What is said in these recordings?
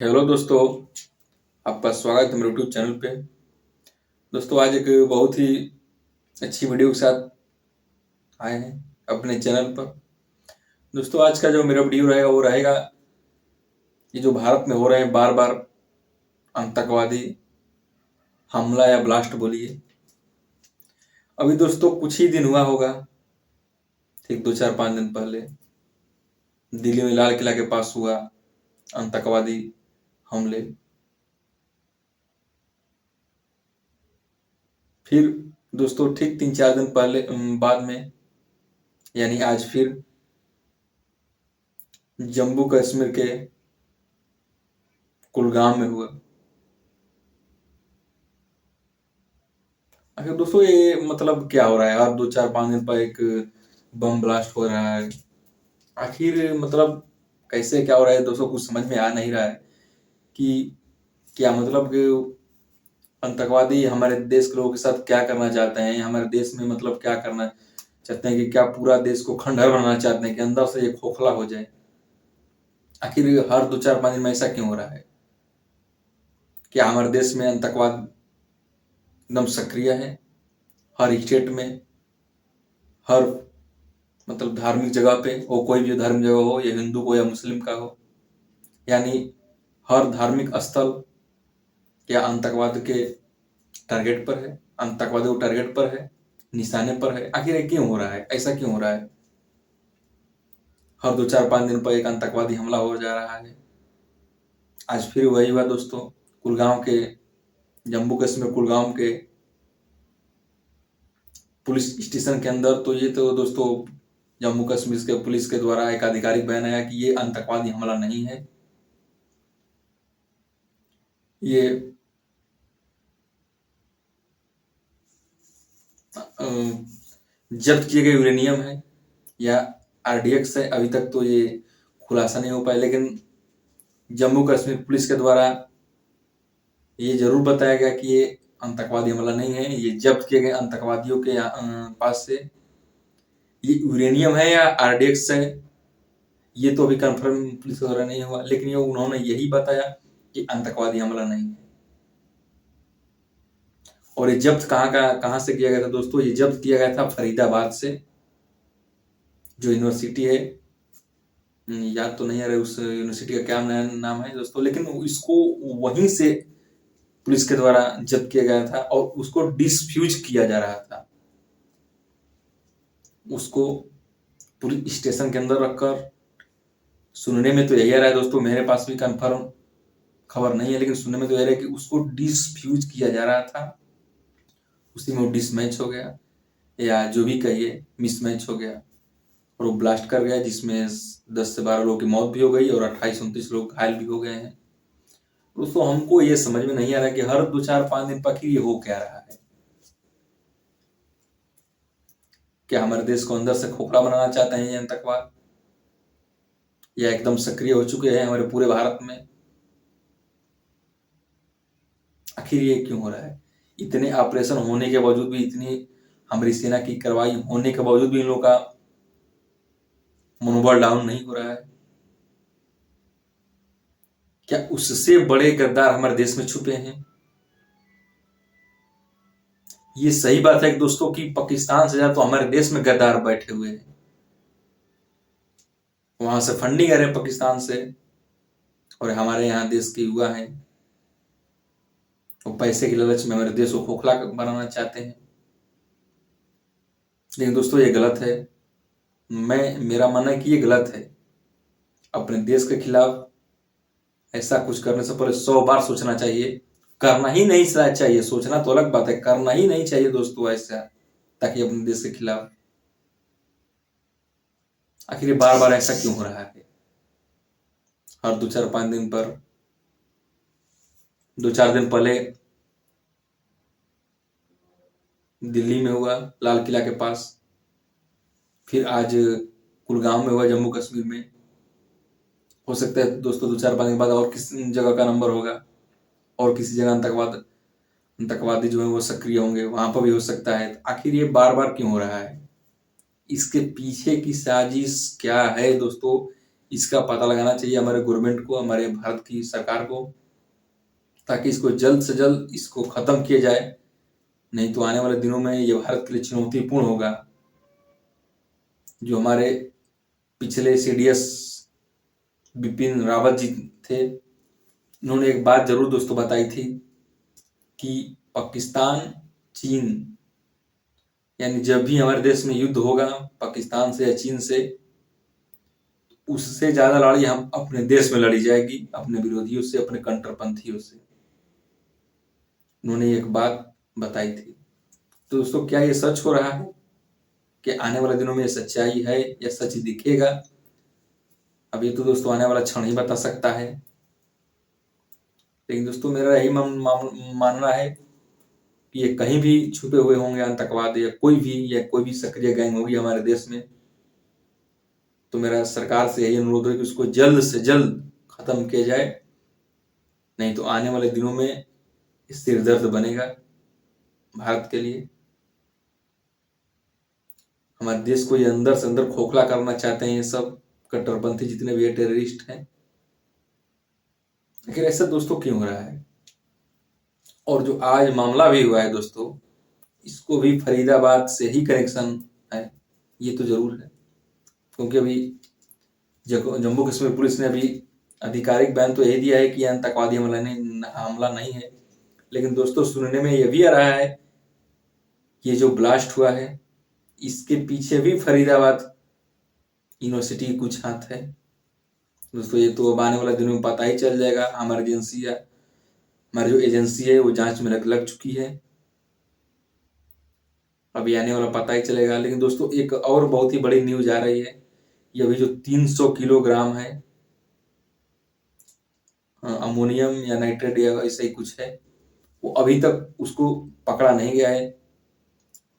Hello दोस्तों, आपका स्वागत है मेरे यूट्यूब चैनल पे। दोस्तों आज एक बहुत ही अच्छी वीडियो के साथ आए हैं अपने चैनल पर। दोस्तों आज का जो मेरा वीडियो रहेगा वो रहेगा ये जो भारत में हो रहे हैं बार बार आतंकवादी हमला या ब्लास्ट बोलिए। अभी दोस्तों कुछ ही दिन हुआ होगा, ठीक 2-4-5 दिन पहले दिल्ली में लाल किला के पास हुआ आतंकवादी हमले। फिर दोस्तों ठीक 3-4 दिन पहले बाद में यानी आज फिर जम्मू कश्मीर के कुलगाम में हुआ। अगर दोस्तों ये मतलब क्या हो रहा है, हर 2-4-5 दिन पर एक बम ब्लास्ट हो रहा है। आखिर मतलब कैसे क्या हो रहा है दोस्तों, कुछ समझ में आ नहीं रहा है कि क्या मतलब कि आतंकवादी हमारे देश के लोगों के साथ क्या करना चाहते हैं, हमारे देश में मतलब क्या करना चाहते हैं कि क्या पूरा देश को खंडहर बनाना चाहते हैं कि अंदर से ये खोखला हो जाए। आखिर हर 2-4-5 दिन में ऐसा क्यों हो रहा है? क्या हमारे देश में आतंकवाद एकदम सक्रिय है? हर स्टेट में, हर मतलब धार्मिक जगह पे, वो कोई भी धार्मिक जगह हो, या हिंदू को या मुस्लिम का हो, यानी हर धार्मिक स्थल क्या आतंकवाद के टारगेट पर है, आतंकवादी को टारगेट पर है, निशाने पर है। आखिर ये क्यों हो रहा है, ऐसा क्यों हो रहा है? हर 2-4-5 दिन पर एक आतंकवादी हमला हो जा रहा है। आज फिर वही हुआ दोस्तों, कुलगांव के, जम्मू कश्मीर कुलगांव के पुलिस स्टेशन के अंदर। तो ये तो दोस्तों जम्मू कश्मीर के पुलिस के द्वारा एक आधिकारिक बयान आया कि ये आतंकवादी हमला नहीं है, ये जब्त किए गए यूरेनियम है या आरडीएक्स है। अभी तक तो ये खुलासा नहीं हो पाया, लेकिन जम्मू कश्मीर पुलिस के द्वारा ये जरूर बताया गया कि ये आतंकवादी हमला नहीं है, ये जब्त किए गए आतंकवादियों के पास से ये यूरेनियम है या आरडीएक्स है, ये तो अभी कंफर्म पुलिस द्वारा नहीं हुआ, लेकिन ये उन्होंने यही बताया कि आतंकवादी हमला नहीं है। और ये जब्त कहाँ से किया गया था दोस्तों? ये जब्त किया गया था फरीदाबाद से, जो यूनिवर्सिटी है, याद तो नहीं आ रहा है उस यूनिवर्सिटी का क्या नाम है दोस्तों, लेकिन इसको वहीं से पुलिस के द्वारा जब्त किया गया था और उसको डिसफ्यूज किया जा रहा था। उसको पुलिस स्टेशन के अंदर रखकर, सुनने में तो यही आ रहा है दोस्तों, मेरे पास भी कंफर्म खबर नहीं है, लेकिन सुनने में तो यह रहा है कि उसको डिसफ्यूज किया जा रहा था। उसी में वो डिसमैच हो गया, या जो भी कहिए मिसमैच हो गया, और वो ब्लास्ट कर गया, जिसमें 10 से 12 लोगों की मौत भी हो गई और 28-29 लोग घायल भी हो गए हैं। दोस्तों हमको ये समझ में नहीं आ रहा कि हर 2-4-5 दिन पर ये हो क्या रहा है। क्या हमारे देश को अंदर से खोखला बनाना चाहते हैं ये आतंकवाद, या एकदम सक्रिय हो चुके हैं हमारे पूरे भारत में? आखिर ये क्यों हो रहा है? इतने ऑपरेशन होने के बावजूद भी, इतनी हमारी सेना की कार्रवाई होने के बावजूद भी इन लोगों का मनोबल डाउन नहीं हो रहा है। क्या उससे बड़े गद्दार हमारे देश में छुपे हैं? ये सही बात है कि दोस्तों कि पाकिस्तान से ज्यादा तो हमारे देश में गद्दार बैठे हुए हैं, वहां से फंडिंग आ रहे हैं पाकिस्तान से, और हमारे यहाँ देश के युवा हैं, वो पैसे के लालच में हमारे देश को खोखला बनाना चाहते हैं। लेकिन दोस्तों ये गलत है। मेरा मानना है कि ये गलत है। अपने देश के खिलाफ ऐसा कुछ करने से पहले 100 बार सोचना चाहिए। करना ही नहीं चाहिए, सोचना तो अलग बात है, करना ही नहीं चाहिए दोस्तों ऐसा, ताकि अपने देश के खिलाफ। आखिर बार बार ऐसा क्यों हो रहा है? हर 2-4-5 दिन पर, 2-4 दिन पहले दिल्ली में हुआ लाल किला के पास, फिर आज कुलगाम में हुआ जम्मू कश्मीर में। हो सकता है दोस्तों 2-4-5 दिन बाद और किसी जगह का नंबर होगा, और किसी जगह आतंकवादी जो है वो सक्रिय होंगे, वहां पर भी हो सकता है। आखिर ये बार बार क्यों हो रहा है? इसके पीछे की साजिश क्या है दोस्तों, इसका पता लगाना चाहिए हमारे गवर्नमेंट को, हमारे भारत की सरकार को, ताकि इसको जल्द से जल्द इसको खत्म किया जाए। नहीं तो आने वाले दिनों में ये भारत के लिए चुनौतीपूर्ण होगा। जो हमारे पिछले सीडीएस बिपिन रावत जी थे, उन्होंने एक बात जरूर दोस्तों बताई थी कि पाकिस्तान, चीन, यानी जब भी हमारे देश में युद्ध होगा पाकिस्तान से या चीन से, उससे ज्यादा लड़ाई हम अपने देश में लड़ी जाएगी, अपने विरोधियों से, अपने कट्टरपंथियों से। उन्होंने एक बात बताई थी। तो दोस्तों, क्या ये सच हो रहा है कि आने वाले दिनों में ये सच्चाई है या सच दिखेगा? अभी तो दोस्तों आने वाला क्षण ही बता सकता है। लेकिन दोस्तों मेरा यही मानना है कि ये कहीं भी छुपे हुए होंगे आतंकवाद, या कोई भी सक्रिय गैंग होगी हमारे देश में, तो मेरा सरकार से यही अनुरोध है कि उसको जल्द से जल्द खत्म किया जाए। नहीं तो आने वाले दिनों में सिर दर्द बनेगा भारत के लिए। हमारे देश को ये अंदर से अंदर खोखला करना चाहते हैं ये सब कट्टरपंथी जितने भी टेररिस्ट हैं। लेकिन ऐसा दोस्तों क्यों हो रहा है? और जो आज मामला भी हुआ है दोस्तों, इसको भी फरीदाबाद से ही कनेक्शन है, ये तो जरूर है। क्योंकि अभी जम्मू कश्मीर पुलिस ने अभी आधिकारिक बयान तो यही दिया है कि आतंकवादी हमला नहीं है। लेकिन दोस्तों सुनने में यह भी आ रहा है कि ये जो ब्लास्ट हुआ है इसके पीछे भी फरीदाबाद यूनिवर्सिटी की कुछ हाथ है। दोस्तों ये तो अब आने वाले दिनों में पता ही चल जाएगा। हमारी जो एजेंसी है वो जांच में लग चुकी है, अभी आने वाला पता ही चलेगा। लेकिन दोस्तों एक और बहुत ही बड़ी न्यूज आ रही है, ये अभी जो 300 किलोग्राम है अमोनियम या नाइट्रेट या ऐसा ही कुछ है, वो अभी तक उसको पकड़ा नहीं गया है।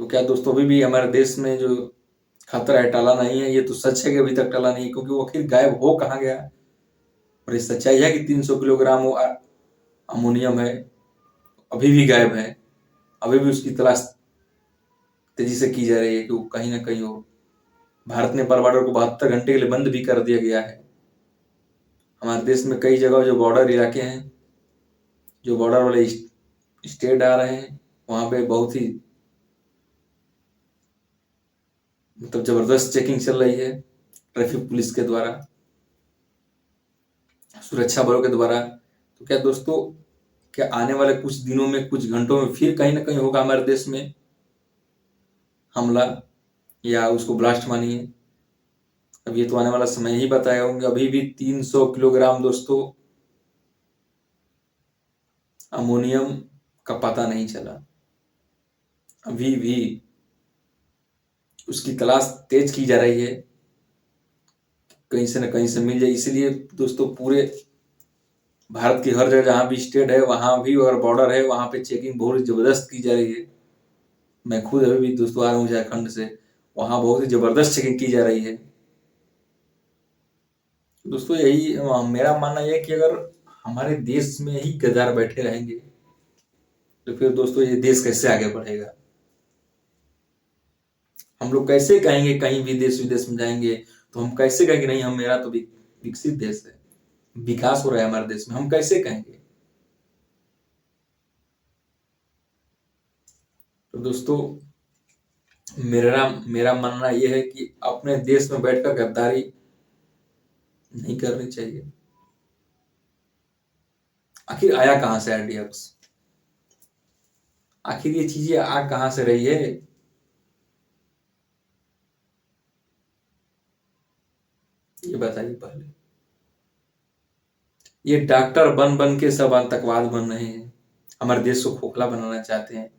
तो क्या दोस्तों अभी भी हमारे देश में जो खतरा है टला नहीं है? ये तो सच है कि अभी तक टला नहीं, क्योंकि वो आखिर गायब हो कहाँ गया? और ये सच्चाई है कि 300 किलोग्राम वो अमोनियम है, अभी भी गायब है। अभी भी उसकी तलाश तेजी से की जा रही है कि वो कहीं ना कहीं हो। भारत नेपाल बॉर्डर को 72 घंटे के लिए बंद भी कर दिया गया है। हमारे देश में कई जगह जो बॉर्डर इलाके हैं, जो बॉर्डर वाले स्टेट आ रहे हैं, वहां पे बहुत ही मतलब जबरदस्त चेकिंग चल रही है ट्रैफिक पुलिस के द्वारा, सुरक्षा बलों के द्वारा। तो क्या दोस्तों, क्या आने वाले कुछ दिनों में, कुछ घंटों में फिर कहीं ना कहीं होगा हमारे देश में हमला, या उसको ब्लास्ट मानिए? अब ये तो आने वाला समय ही बताया होंगे। अभी भी 300 किलोग्राम दोस्तों अमोनियम का पता नहीं चला, अभी भी उसकी तलाश तेज की जा रही है, कहीं से न कहीं से मिल जाए। इसलिए दोस्तों पूरे भारत की हर जगह जहां भी स्टेट है, वहां भी अगर बॉर्डर है, वहां पे चेकिंग बहुत जबरदस्त की जा रही है। मैं खुद अभी भी दोस्तों आ रहा हूँ झारखंड से, वहां बहुत ही जबरदस्त चेकिंग की जा रही है। दोस्तों यही मेरा मानना है कि अगर हमारे देश में ही गद्दार बैठे रहेंगे तो फिर दोस्तों ये देश कैसे आगे बढ़ेगा? हम लोग कैसे कहेंगे, कहीं भी देश विदेश में जाएंगे तो हम कैसे कहेंगे नहीं हम, मेरा तो विकसित देश है, विकास हो रहा है हमारे देश में, हम कैसे कहेंगे? तो दोस्तों मेरा मेरा मानना यह है कि अपने देश में बैठकर गद्दारी नहीं करनी चाहिए। आखिर आया कहां से आरडीएक्स? आखिर ये चीजें आ कहां से रही है? ये बताइए पहले। ये डॉक्टर बन बन के सब आतंकवाद बन रहे हैं, हमारे देश को खोखला बनाना चाहते हैं।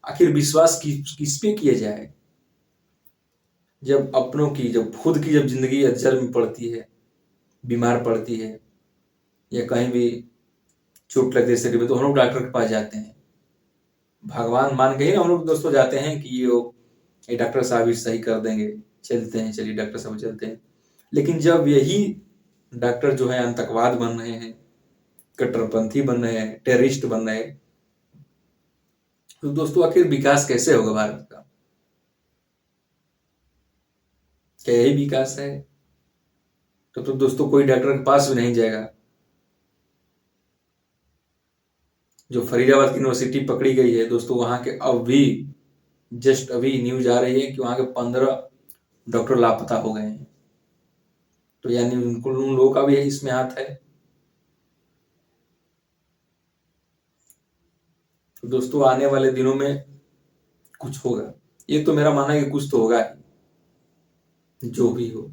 आखिर विश्वास किस पे किया जाए? जब अपनों की, जब खुद की जब जिंदगी अचल में पड़ती है, बीमार पड़ती है, या कहीं भी चोट लगती है शरीर में, तो हम लोग डॉक्टर के पास जाते हैं, भगवान मान के ही हम लोग दोस्तों जाते हैं कि ये डॉक्टर साहब ही सही कर देंगे, चलते हैं, चलिए डॉक्टर साहब चलते हैं। लेकिन जब यही डॉक्टर जो है आतंकवाद बन रहे हैं, कट्टरपंथी बन रहे हैं, टेररिस्ट बन रहे हैं, तो दोस्तों आखिर विकास कैसे होगा भारत का? क्या यही विकास है? तो दोस्तों कोई डॉक्टर के पास भी नहीं जाएगा। जो फरीदाबाद की यूनिवर्सिटी पकड़ी गई है दोस्तों, वहां के अभी जस्ट अभी न्यूज आ रही है कि वहां के 15 डॉक्टर लापता हो गए हैं। तो यानी उन लोगों का भी इसमें हाथ है। तो दोस्तों आने वाले दिनों में कुछ होगा, ये तो मेरा मानना है कि कुछ तो होगा ही, जो भी हो,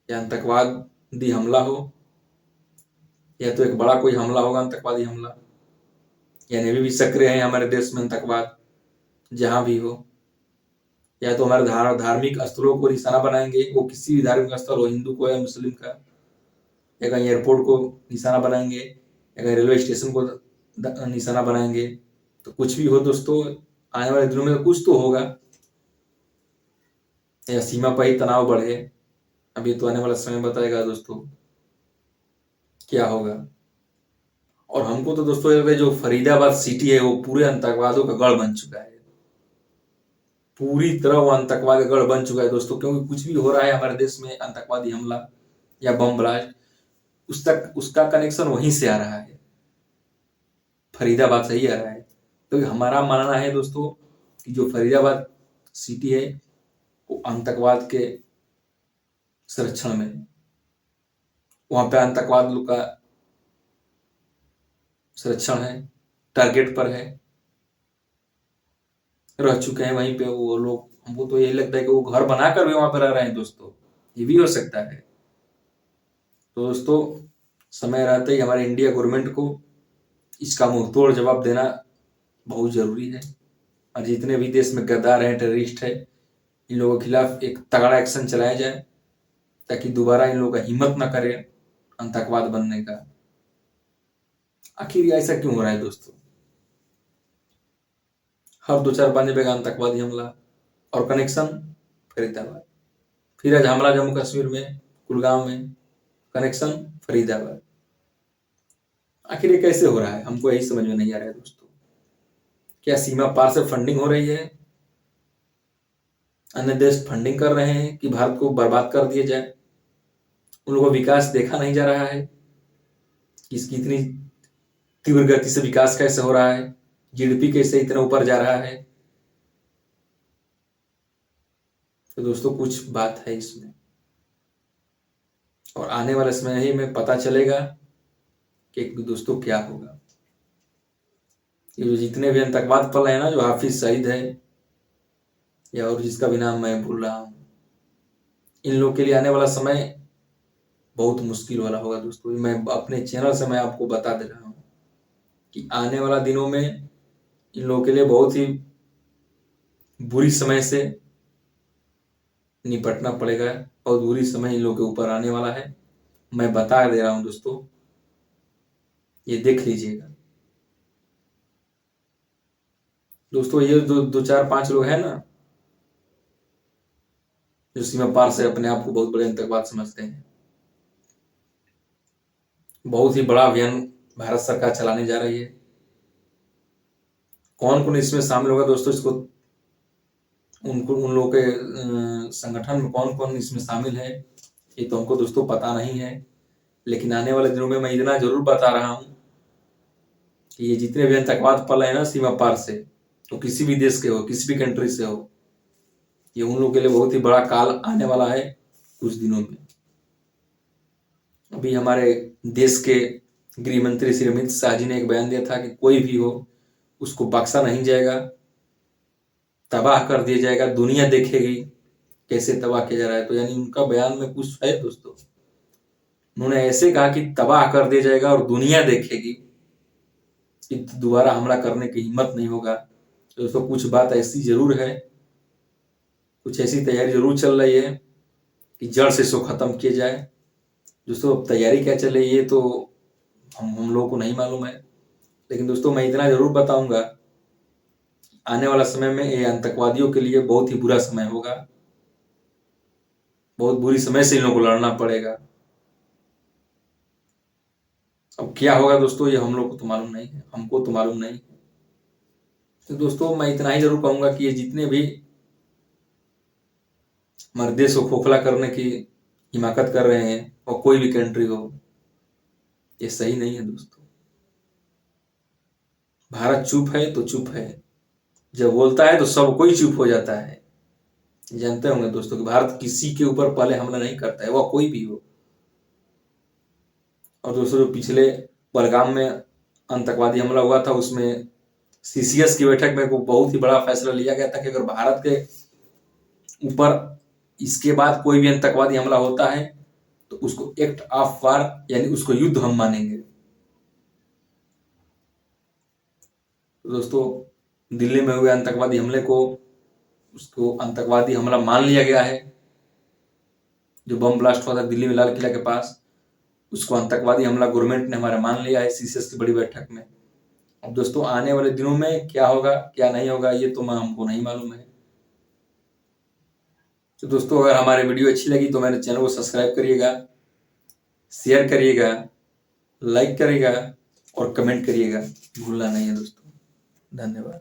या आतंकवादी हमला हो, या तो एक बड़ा कोई हमला होगा, आतंकवादी हमला, यानी अभी भी सक्रिय है हमारे देश में आतंकवाद, जहां भी हो। या तो हमारे धार्मिक स्थलों को निशाना बनाएंगे, वो किसी भी धार्मिक स्थल हो, हिंदू को या मुस्लिम का, या कहीं एयरपोर्ट को निशाना बनाएंगे, या कहीं रेलवे स्टेशन को निशाना बनाएंगे। तो कुछ भी हो दोस्तों, आने वाले दिनों में कुछ तो होगा, या सीमा पर ही तनाव बढ़े। अभी तो आने वाला समय बताएगा दोस्तों क्या होगा। और हमको तो दोस्तों जो फरीदाबाद सिटी है वो पूरे आतंकवादियों का गढ़ बन चुका है, पूरी तरह वो आतंकवाद का गढ़ बन चुका है दोस्तों। क्योंकि कुछ भी हो रहा है हमारे देश में, आतंकवादी हमला या बम ब्लास्ट, उसका कनेक्शन वहीं से आ रहा है, फरीदाबाद से ही आ रहा है। तो हमारा मानना है दोस्तों कि जो फरीदाबाद सिटी है वो आतंकवाद के संरक्षण में, वहां पे आतंकवाद लोग का संरक्षण है, टारगेट पर है, रह चुके हैं वहीं पे वो लोग। हमको तो यही लगता है कि वो घर बनाकर भी वहां पर रह रहे हैं दोस्तों, ये भी हो सकता है। तो दोस्तों समय रहते ही हमारे इंडिया गवर्नमेंट को इसका मुंहतोड़ जवाब देना बहुत जरूरी है। और जितने भी देश में गद्दार हैं, टेररिस्ट है, इन लोगों के खिलाफ एक तगड़ा एक्शन चलाया जाए, ताकि दोबारा इन लोगों का हिम्मत न करे आतंकवाद बनने का। आखिर ऐसा क्यों हो रहा है दोस्तों? हर 2-4 जगह आतंकवादी हमला, और कनेक्शन फरीदाबाद। फिर आज हमला जम्मू कश्मीर में, कुलगांव में, कनेक्शन फरीदाबाद। आखिर ये कैसे हो रहा है, हमको यही समझ में नहीं आ रहा है दोस्तों। क्या सीमा पार से फंडिंग हो रही है, अन्य देश फंडिंग कर रहे हैं कि भारत को बर्बाद कर दिया जाए? उन लोगों को विकास देखा नहीं जा रहा है कि इसकी इतनी तीव्र गति से विकास कैसे हो रहा है, जीडीपी कैसे इतना ऊपर जा रहा है? तो दोस्तों कुछ बात है इसमें, और आने वाले समय ही में पता चलेगा कि दोस्तों क्या होगा। ये जो जितने भी आतंकवाद पल है ना, जो हाफिज सईद है या और जिसका भी नाम मैं भूल रहा हूं, इन लोग के लिए आने वाला समय बहुत मुश्किल वाला होगा दोस्तों। मैं अपने चैनल से मैं आपको बता दे रहा हूं कि आने वाला दिनों में इन लोगों के लिए बहुत ही बुरी समय से निपटना पड़ेगा। बहुत बुरी समय इन लोगों के ऊपर आने वाला है, मैं बता दे रहा हूं दोस्तों, ये देख लीजिएगा दोस्तों। ये दो 4-5 लोग हैं ना, जो सीमा पार से अपने आप को बहुत बड़े आतंकवाद समझते हैं, बहुत ही बड़ा अभियान भारत सरकार चलाने जा रही है। कौन कौन इसमें शामिल होगा दोस्तों, इसको उनको उन लोगों के संगठन में कौन कौन इसमें शामिल है, ये तो हमको दोस्तों पता नहीं है। लेकिन आने वाले दिनों में मैं इतना जरूर बता रहा हूं कि ये जितने भी आतंकवाद पल है ना सीमा पार से, तो किसी भी देश के हो, किसी भी कंट्री से हो, ये उन लोगों के लिए बहुत ही बड़ा काल आने वाला है कुछ दिनों में। अभी हमारे देश के गृह मंत्री श्री अमित शाह जी ने एक बयान दिया था कि कोई भी हो उसको बख्शा नहीं जाएगा, तबाह कर दिया जाएगा, दुनिया देखेगी कैसे तबाह किया जा रहा है। तो यानी उनका बयान में कुछ है दोस्तों, उन्होंने ऐसे कहा कि तबाह कर दिया जाएगा और दुनिया देखेगी, कि दोबारा हमला करने की हिम्मत नहीं होगा। तो दोस्तों कुछ बात ऐसी जरूर है, कुछ ऐसी तैयारी जरूर चल रही है कि जड़ से इसको खत्म किया जाए। दोस्तों अब तैयारी क्या चल रही है ये तो हम लोगों को नहीं मालूम है, लेकिन दोस्तों मैं इतना जरूर बताऊंगा, आने वाला समय में ये आतंकवादियों के लिए बहुत ही बुरा समय होगा, बहुत बुरी समय से इन लोगों को लड़ना पड़ेगा। अब क्या होगा दोस्तों ये हम लोग को तो मालूम नहीं है, हमको तो मालूम नहीं है। तो दोस्तों मैं इतना ही जरूर कहूंगा कि ये जितने भी हमारे देश को खोखला करने की हिमाकत कर रहे हैं, और कोई भी कंट्री हो, ये सही नहीं है दोस्तों। भारत चुप है तो चुप है, जब बोलता है तो सब कोई चुप हो जाता है। जानते होंगे दोस्तों कि भारत किसी के ऊपर पहले हमला नहीं करता है, वह कोई भी हो। और दोस्तों जो पिछले पहलगाम में आतंकवादी हमला हुआ था, उसमें सीसीएस की बैठक में बहुत ही बड़ा फैसला लिया गया था कि अगर भारत के ऊपर इसके बाद कोई भी आतंकवादी हमला होता है तो उसको एक्ट ऑफ वार, यानी उसको युद्ध हम मानेंगे। तो दोस्तों दिल्ली में हुए आतंकवादी हमले को, उसको आतंकवादी हमला मान लिया गया है। जो बम ब्लास्ट हुआ था दिल्ली में लाल किला के पास, उसको आतंकवादी हमला गवर्नमेंट ने हमारा मान लिया है सीसीएस की बड़ी बैठक में। अब दोस्तों आने वाले दिनों में क्या होगा क्या नहीं होगा ये तो हमको नहीं मालूम है। तो दोस्तों अगर हमारी वीडियो अच्छी लगी तो मेरे चैनल को सब्सक्राइब करिएगा, शेयर करिएगा, लाइक करिएगा और कमेंट करिएगा, भूलना नहीं है दोस्तों। धन्यवाद।